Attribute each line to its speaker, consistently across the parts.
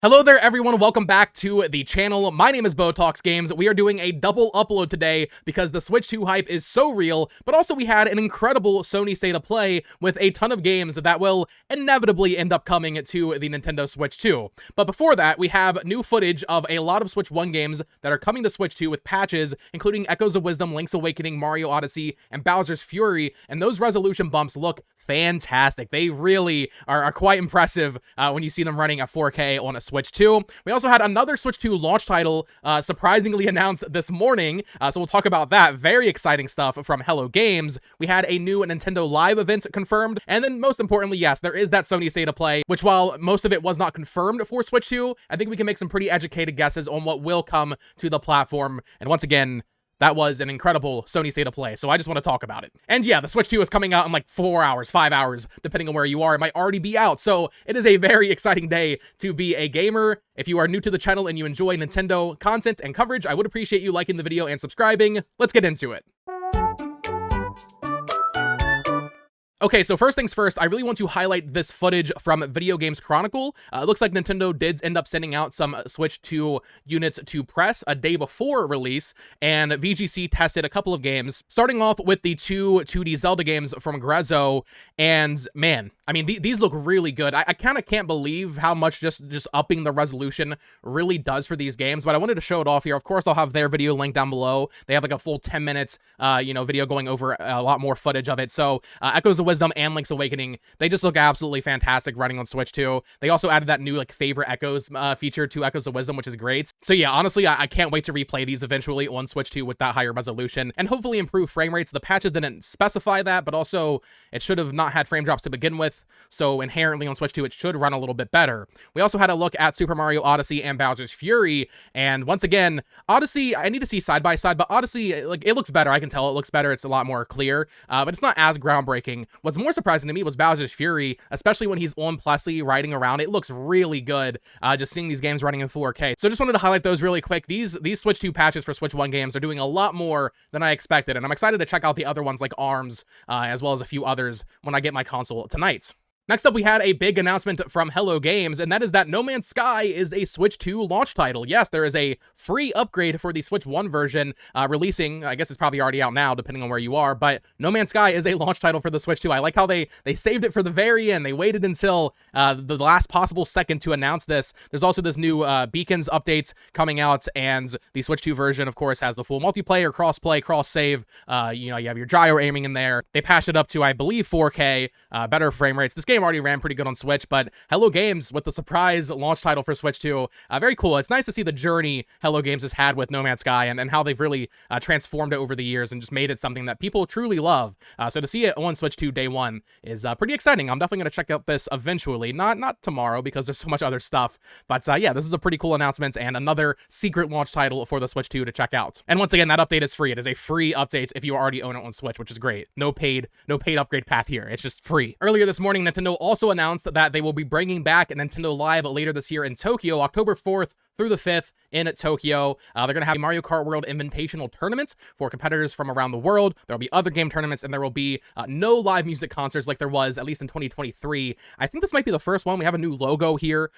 Speaker 1: Hello there everyone, welcome back to the channel. My name is Botox Games. We are doing a double upload today because the Switch 2 hype is so real, but also we had an incredible Sony State of Play with a ton of games that will inevitably end up coming to the Nintendo Switch 2. But before that, we have new footage of a lot of Switch 1 games that are coming to Switch 2 with patches, including Echoes of Wisdom, Link's Awakening, Mario Odyssey, and Bowser's Fury, and those resolution bumps look fantastic. They really are quite impressive when you see them running at 4K on a Switch 2. We also had another Switch 2 launch title surprisingly announced this morning, so we'll talk about that. Very exciting stuff from Hello Games. We had a new Nintendo Live event confirmed, and then most importantly, yes, there is that Sony State of Play, which while most of it was not confirmed for Switch 2, I think we can make some pretty educated guesses on what will come to the platform. And once again, that was an incredible Sony State of Play, so I just want to talk about it. And yeah, the Switch 2 is coming out in like 4 hours, 5 hours, depending on where you are. It might already be out, so it is a very exciting day to be a gamer. If you are new to the channel and you enjoy Nintendo content and coverage, I would appreciate you liking the video and subscribing. Let's get into it. Okay, so first things first, I really want to highlight this footage from Video Games Chronicle. It looks like Nintendo did end up sending out some Switch 2 units to press a day before release, and VGC tested a couple of games, starting off with the two 2D Zelda games from Grezzo, and man, I mean, these look really good. I kind of can't believe how much just upping the resolution really does for these games, but I wanted to show it off here. Of course, I'll have their video linked down below. They have like a full 10 minutes, video going over a lot more footage of it. So Echoes of Wisdom and Link's Awakening, they just look absolutely fantastic running on Switch 2. They also added that new like favorite Echoes feature to Echoes of Wisdom, which is great. So yeah, honestly, I can't wait to replay these eventually on Switch 2 with that higher resolution and hopefully improve frame rates. The patches didn't specify that, but also it should have not had frame drops to begin with. So inherently on Switch 2, it should run a little bit better. We also had a look at Super Mario Odyssey and Bowser's Fury. And once again, Odyssey, I need to see side by side, but Odyssey, like, it looks better. I can tell it looks better. It's a lot more clear, but it's not as groundbreaking. What's more surprising to me was Bowser's Fury, especially when he's on Plessy riding around. It looks really good, just seeing these games running in 4K. So just wanted to highlight those really quick. These Switch 2 patches for Switch 1 games are doing a lot more than I expected, and I'm excited to check out the other ones like ARMS, as well as a few others when I get my console tonight. Next up, we had a big announcement from Hello Games, and that is that No Man's Sky is a Switch 2 launch title. Yes, there is a free upgrade for the Switch 1 version releasing. I guess it's probably already out now, depending on where you are, but No Man's Sky is a launch title for the Switch 2. I like how they saved it for the very end. They waited until the last possible second to announce this. There's also this new Beacons update coming out, and the Switch 2 version, of course, has the full multiplayer, cross-play, cross-save. You have your gyro aiming in there. They patched it up to, I believe, 4K, better frame rates. This game already ran pretty good on Switch, but Hello Games with the surprise launch title for Switch 2, very cool. It's nice to see the journey Hello Games has had with No Man's Sky and how they've really transformed it over the years and just made it something that people truly love. So to see it on Switch 2 day one is pretty exciting. I'm definitely going to check out this eventually, not tomorrow because there's so much other stuff, but yeah, this is a pretty cool announcement and another secret launch title for the Switch 2 to check out. And once again, that update is free. It is a free update if you already own it on Switch, which is great. No paid upgrade path here. It's just free. Earlier this morning, Nintendo also announced that they will be bringing back Nintendo Live later this year in Tokyo, October 4th through the 5th in Tokyo. They're going to have a Mario Kart World Invitational Tournament for competitors from around the world. There'll be other game tournaments, and there will be no live music concerts like there was, at least in 2023. I think this might be the first one. We have a new logo here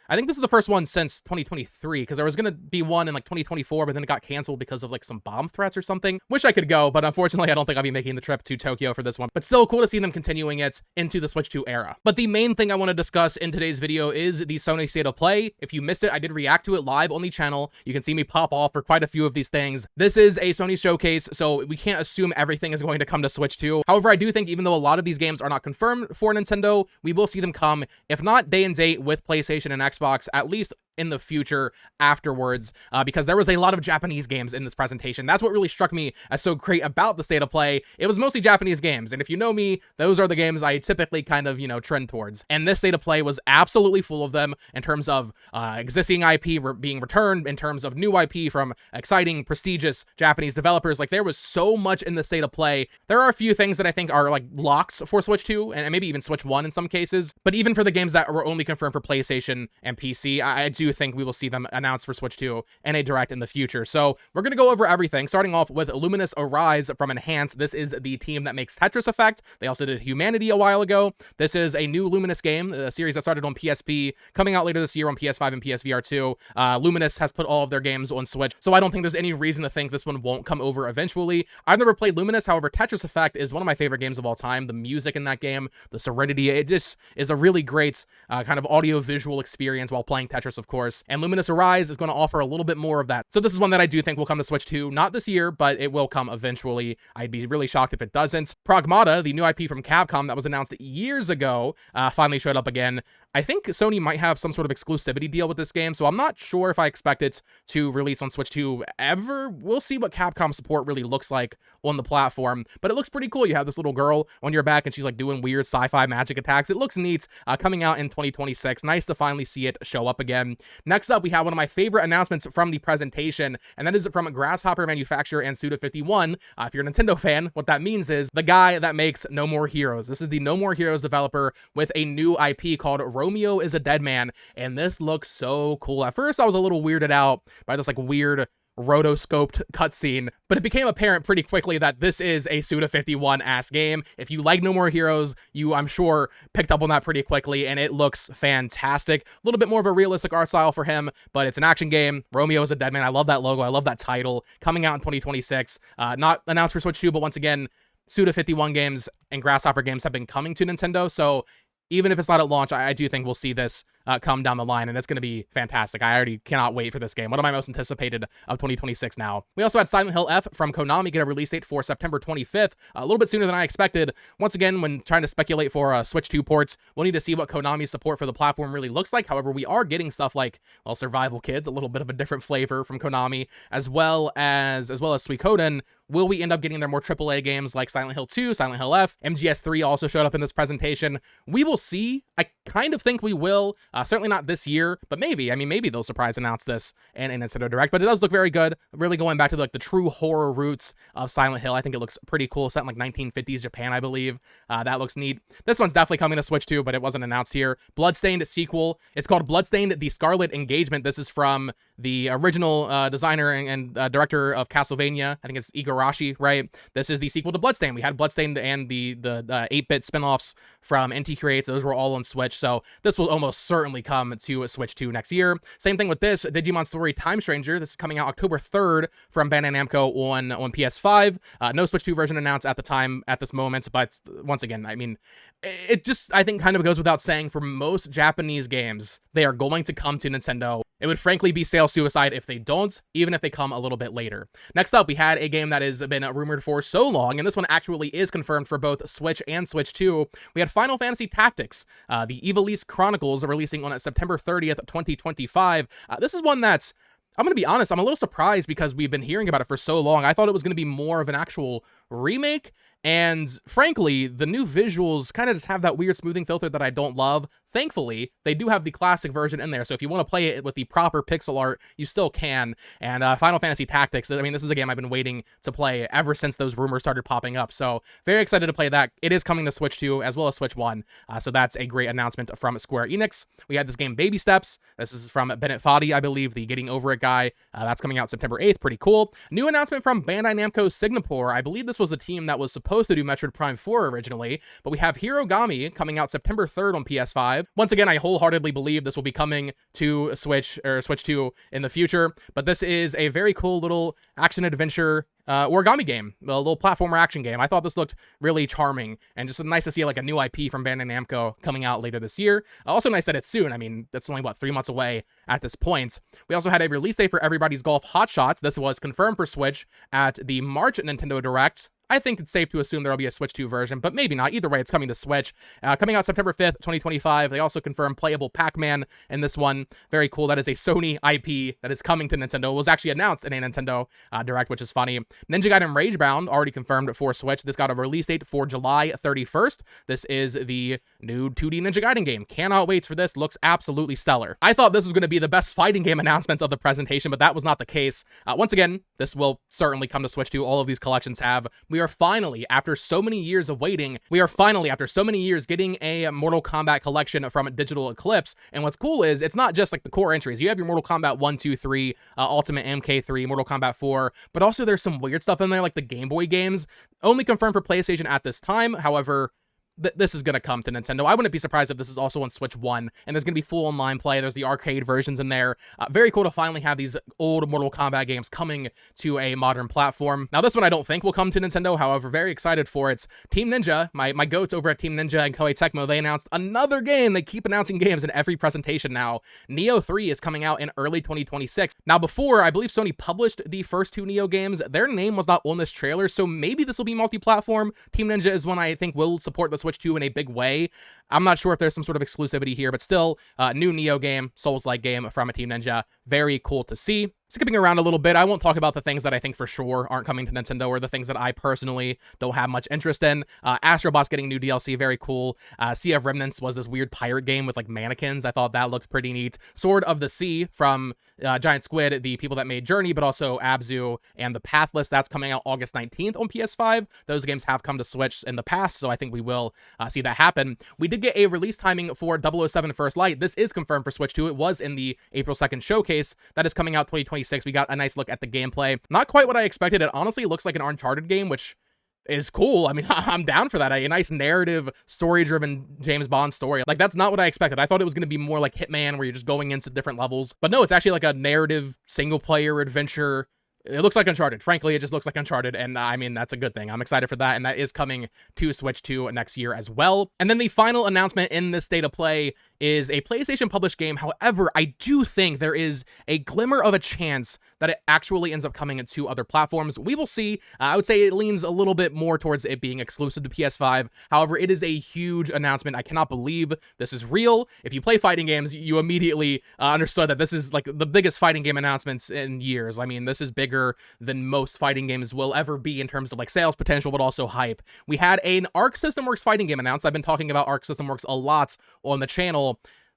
Speaker 1: I think this is the first one since 2023, because there was going to be one in like 2024, but then it got canceled because of like some bomb threats or something. Wish I could go, but unfortunately, I don't think I'll be making the trip to Tokyo for this one. But still cool to see them continuing it into the Switch 2 era. But the main thing I want to discuss in today's video is the Sony State of Play. If you missed it, I did react to it live on the channel. You can see me pop off for quite a few of these things. This is a Sony showcase, so we can't assume everything is going to come to Switch 2. However, I do think even though a lot of these games are not confirmed for Nintendo, we will see them come, if not day and date with PlayStation and Xbox, at least in the future afterwards, because there was a lot of Japanese games in this presentation. That's what really struck me as so great about the State of Play. It was mostly Japanese games, and if you know me, those are the games I typically kind of, trend towards. And this State of Play was absolutely full of them in terms of existing IP being returned, in terms of new IP from exciting, prestigious Japanese developers. Like, there was so much in the State of Play. There are a few things that I think are like locks for Switch 2, and maybe even Switch 1 in some cases, but even for the games that were only confirmed for PlayStation and PC, I do do think we will see them announced for Switch 2 and a Direct in the future. So we're going to go over everything, starting off with Luminous Arise from Enhanced. This is the team that makes Tetris Effect. They also did Humanity a while ago. This is a new Luminous game, a series that started on PSP, coming out later this year on PS5 and PSVR 2. Luminous has put all of their games on Switch, so I don't think there's any reason to think this one won't come over eventually. I've never played Luminous, however, Tetris Effect is one of my favorite games of all time. The music in that game, the Serenity, it just is a really great kind of audio-visual experience while playing Tetris, of course, and Luminous Arise is going to offer a little bit more of that. So this is one that I do think will come to Switch 2, not this year, but it will come eventually. I'd be really shocked if it doesn't. Pragmata, the new IP from Capcom that was announced years ago, finally showed up again. I think Sony might have some sort of exclusivity deal with this game, so I'm not sure if I expect it to release on Switch 2 ever. We'll see what Capcom support really looks like on the platform, but it looks pretty cool. You have this little girl on your back and she's like doing weird sci-fi magic attacks. It looks neat, coming out in 2026. Nice to finally see it show up again. Next up, we have one of my favorite announcements from the presentation, and that is from Grasshopper Manufacturer and Suda51. If you're a Nintendo fan, what that means is the guy that makes No More Heroes. This is the No More Heroes developer with a new IP called Romeo is a Dead Man, and this looks so cool. At first, I was a little weirded out by this like weird rotoscoped cutscene, but it became apparent pretty quickly that this is a Suda51-ass game. If you like No More Heroes, you, I'm sure, picked up on that pretty quickly, and it looks fantastic. A little bit more of a realistic art style for him, but it's an action game. Romeo is a Dead Man. I love that logo. I love that title. Coming out in 2026. Not announced for Switch 2, but once again, Suda51 games and Grasshopper games have been coming to Nintendo, so even if it's not at launch, I do think we'll see this come down the line, and it's going to be fantastic. I already cannot wait for this game. One of my most anticipated of 2026 now. We also had Silent Hill F from Konami get a release date for September 25th, a little bit sooner than I expected. Once again, when trying to speculate for Switch 2 ports, we'll need to see what Konami's support for the platform really looks like. However, we are getting stuff like, well, Survival Kids, a little bit of a different flavor from Konami, as well as Suikoden. Will we end up getting their more AAA games like Silent Hill 2, Silent Hill F? MGS3 also showed up in this presentation. We will see. I kind of think we will. Certainly not this year, but maybe. I mean, maybe they'll surprise announce this in Nintendo Direct, but it does look very good. Really going back to like the true horror roots of Silent Hill. I think it looks pretty cool. Set in like 1950s Japan, I believe. That looks neat. This one's definitely coming to Switch 2, but it wasn't announced here. Bloodstained sequel. It's called Bloodstained: The Scarlet Engagement. This is from the original designer and director of Castlevania. I think it's Igarashi, right? This is the sequel to Bloodstained. We had Bloodstained and the 8-bit spinoffs from NT Creates. Those were all on Switch, so this will almost certainly come to Switch 2 next year. Same thing with this, Digimon Story Time Stranger. This is coming out October 3rd from Bandai Namco on PS5. No Switch 2 version announced at the time, at this moment, but once again, I mean, it just, I think, kind of goes without saying, for most Japanese games, they are going to come to Nintendo. It would frankly be sales suicide if they don't, even if they come a little bit later. Next up, we had a game that has been rumored for so long, and this one actually is confirmed for both Switch and Switch 2. We had Final Fantasy Tactics, the Ivalice Chronicles, releasing on September 30th, 2025. This is one that's, I'm going to be honest, I'm a little surprised because we've been hearing about it for so long. I thought it was going to be more of an actual remake, and frankly, the new visuals kind of just have that weird smoothing filter that I don't love. Thankfully, they do have the classic version in there, so if you want to play it with the proper pixel art, you still can. And Final Fantasy Tactics, I mean, this is a game I've been waiting to play ever since those rumors started popping up, so very excited to play that. It is coming to Switch 2 as well as Switch 1, so that's a great announcement from Square Enix. We had this game Baby Steps. This is from Bennett Foddy, I believe, the Getting Over It guy. That's coming out September 8th, pretty cool. New announcement from Bandai Namco Singapore. I believe this was the team that was supposed to do Metroid Prime 4 originally, but we have Hirogami coming out September 3rd on PS5. Once again, I wholeheartedly believe this will be coming to Switch or Switch 2 in the future, but this is a very cool little action-adventure origami game, a little platformer action game. I thought this looked really charming, and just nice to see like a new IP from Bandai Namco coming out later this year. Also nice that it's soon. I mean, that's only, what, 3 months away at this point. We also had a release date for Everybody's Golf Hot Shots. This was confirmed for Switch at the March Nintendo Direct. I think it's safe to assume there'll be a Switch 2 version, but maybe not. Either way, it's coming to Switch. Coming out September 5th, 2025. They also confirmed playable Pac-Man in this one. Very cool. That is a Sony IP that is coming to Nintendo. It was actually announced in a Nintendo Direct, which is funny. Ninja Gaiden Ragebound, already confirmed for Switch. This got a release date for July 31st. This is the new 2D Ninja Gaiden game. Cannot wait for this. Looks absolutely stellar. I thought this was going to be the best fighting game announcements of the presentation, but that was not the case. Once again, this will certainly come to Switch 2. All of these collections have. We are finally, after so many years of waiting, getting a Mortal Kombat collection from Digital Eclipse. And what's cool is it's not just like the core entries. You have your Mortal Kombat 1, 2, 3, Ultimate MK3, Mortal Kombat 4, but also there's some weird stuff in there like the Game Boy games. Only confirmed for PlayStation at this time. However, this is going to come to Nintendo. I wouldn't be surprised if this is also on Switch 1, and there's going to be full online play. There's the arcade versions in there. Very cool to finally have these old Mortal Kombat games coming to a modern platform. Now, this one I don't think will come to Nintendo. However, very excited for it. Team Ninja, my goats over at Team Ninja and Koei Tecmo, they announced another game. They keep announcing games in every presentation now. Neo 3 is coming out in early 2026. Now, before, I believe Sony published the first two Neo games. Their name was not on this trailer, so maybe this will be multi-platform. Team Ninja is one I think will support the Switch 2 in a big way. I'm not sure if there's some sort of exclusivity here, but still, new Neo game, Souls-like game from a Team Ninja. Very cool to see. Skipping around a little bit, I won't talk about the things that I think for sure aren't coming to Nintendo or the things that I personally don't have much interest in. Astro Bot's getting new DLC, very cool. Sea of Remnants was this weird pirate game with like mannequins. I thought that looked pretty neat. Sword of the Sea from Giant Squid, the people that made Journey, but also Abzu and The Pathless. That's coming out August 19th on PS5. Those games have come to Switch in the past, so I think we will see that happen. We did get a release timing for 007 First Light. This is confirmed for Switch 2. It was in the April 2nd showcase. That is coming out 2026. We got a nice look at the gameplay. Not quite what I expected. It honestly looks like an Uncharted game, which is cool. I mean, I'm down for that. A nice narrative, story-driven James Bond story. Like, that's not what I expected. I thought it was going to be more like Hitman, where you're just going into different levels. But no, it's actually like a narrative, single-player adventure. It looks like Uncharted. Frankly, it just looks like Uncharted, and I mean, that's a good thing. I'm excited for that, and that is coming to Switch 2 next year as well. And then the final announcement in this state of play is a PlayStation published game. However, I do think there is a glimmer of a chance that it actually ends up coming to other platforms. We will see. I would say it leans a little bit more towards it being exclusive to PS5. However, it is a huge announcement. I cannot believe this is real. If you play fighting games, you immediately understood that this is like the biggest fighting game announcements in years. I mean, this is bigger than most fighting games will ever be in terms of like sales potential, but also hype. We had an Arc System Works fighting game announced. I've been talking about Arc System Works a lot on the channel.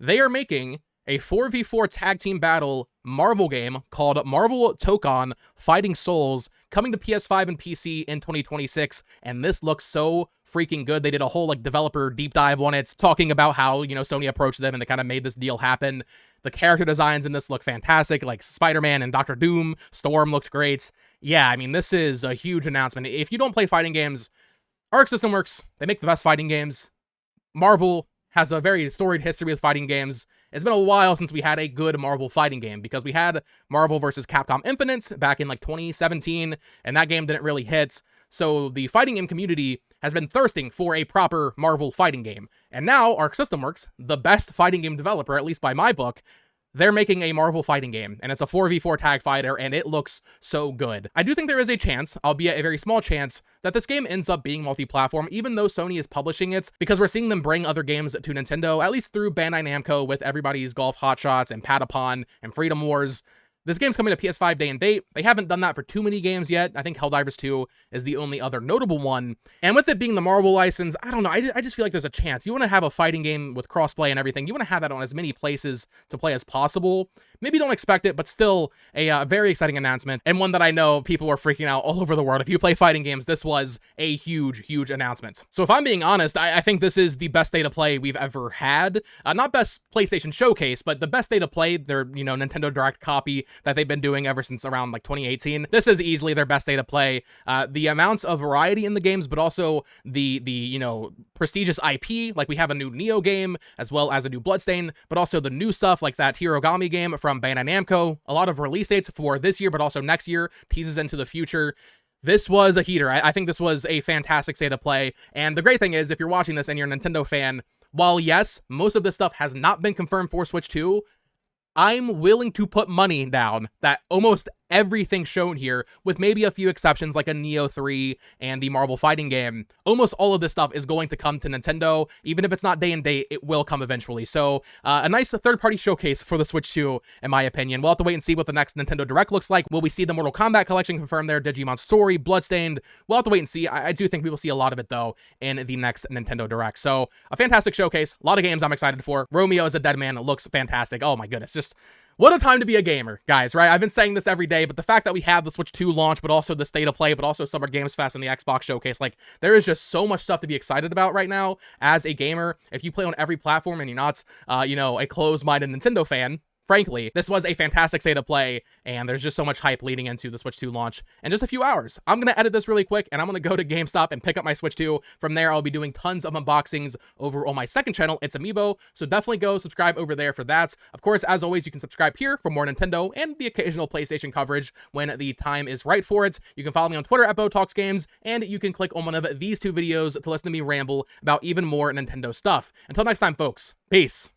Speaker 1: They are making a 4v4 tag team battle Marvel game called Marvel Tokon Fighting Souls, coming to PS5 and PC in 2026, and this looks so freaking good. They did a whole like developer deep dive on it, talking about how, you know, Sony approached them and they kind of made this deal happen. The character designs in this look fantastic, like Spider-Man and Doctor Doom. Storm looks great. Yeah, I mean, this is a huge announcement. If you don't play fighting games, Arc System Works, they make the best fighting games. Marvel has a very storied history with fighting games. It's been a while since we had a good Marvel fighting game, because we had Marvel vs. Capcom Infinite back in like 2017, and that game didn't really hit. So the fighting game community has been thirsting for a proper Marvel fighting game. And now Arc System Works, the best fighting game developer, at least by my book, they're making a Marvel fighting game, and it's a 4v4 tag fighter, and it looks so good. I do think there is a chance, albeit a very small chance, that this game ends up being multi-platform, even though Sony is publishing it, because we're seeing them bring other games to Nintendo, at least through Bandai Namco with Everybody's Golf Hotshots and Patapon and Freedom Wars. This game's coming to PS5 day and date. They haven't done that for too many games yet. I think Helldivers 2 is the only other notable one. And with it being the Marvel license, I don't know, I just feel like there's a chance. You want to have a fighting game with crossplay and everything. You want to have that on as many places to play as possible. Maybe don't expect it, but still a very exciting announcement, and one that I know people are freaking out all over the world. If you play fighting games, this was a huge, huge announcement. So if I'm being honest, I think this is the best day to play we've ever had. Not best PlayStation Showcase, but the best day to play their, you know, Nintendo Direct copy that they've been doing ever since around like 2018. This is easily their best day to play. The amounts of variety in the games, but also the you know, prestigious IP, like we have a new Neo game, as well as a new Bloodstain, but also the new stuff like that Hirogami game from Bandai Namco. A lot of release dates for this year, but also next year, teases into the future. This was a heater. I think this was a fantastic state of play. And the great thing is, if you're watching this and you're a Nintendo fan, while yes, most of this stuff has not been confirmed for Switch 2, I'm willing to put money down that almost everything shown here, with maybe a few exceptions like a Neo 3 and the Marvel fighting game. Almost all of this stuff is going to come to Nintendo. Even if it's not day and date, it will come eventually. So a nice third-party showcase for the Switch 2, in my opinion. We'll have to wait and see what the next Nintendo Direct looks like. Will we see the Mortal Kombat collection confirmed there, Digimon Story, Bloodstained? We'll have to wait and see. I do think we will see a lot of it, though, in the next Nintendo Direct. So a fantastic showcase. A lot of games I'm excited for. Romeo as a Dead Man looks fantastic. Oh my goodness, just what a time to be a gamer, guys, right? I've been saying this every day, but the fact that we have the Switch 2 launch, but also the State of Play, but also Summer Games Fest and the Xbox Showcase, like, there is just so much stuff to be excited about right now as a gamer. If you play on every platform and you're not, you know, a closed-minded Nintendo fan, frankly, this was a fantastic State of Play, and there's just so much hype leading into the Switch 2 launch in just a few hours. I'm going to edit this really quick, and I'm going to go to GameStop and pick up my Switch 2. From there, I'll be doing tons of unboxings over on my second channel, It's Amiibo, so definitely go subscribe over there for that. Of course, as always, you can subscribe here for more Nintendo and the occasional PlayStation coverage when the time is right for it. You can follow me on Twitter at BoTalksGames, and you can click on one of these two videos to listen to me ramble about even more Nintendo stuff. Until next time, folks, peace.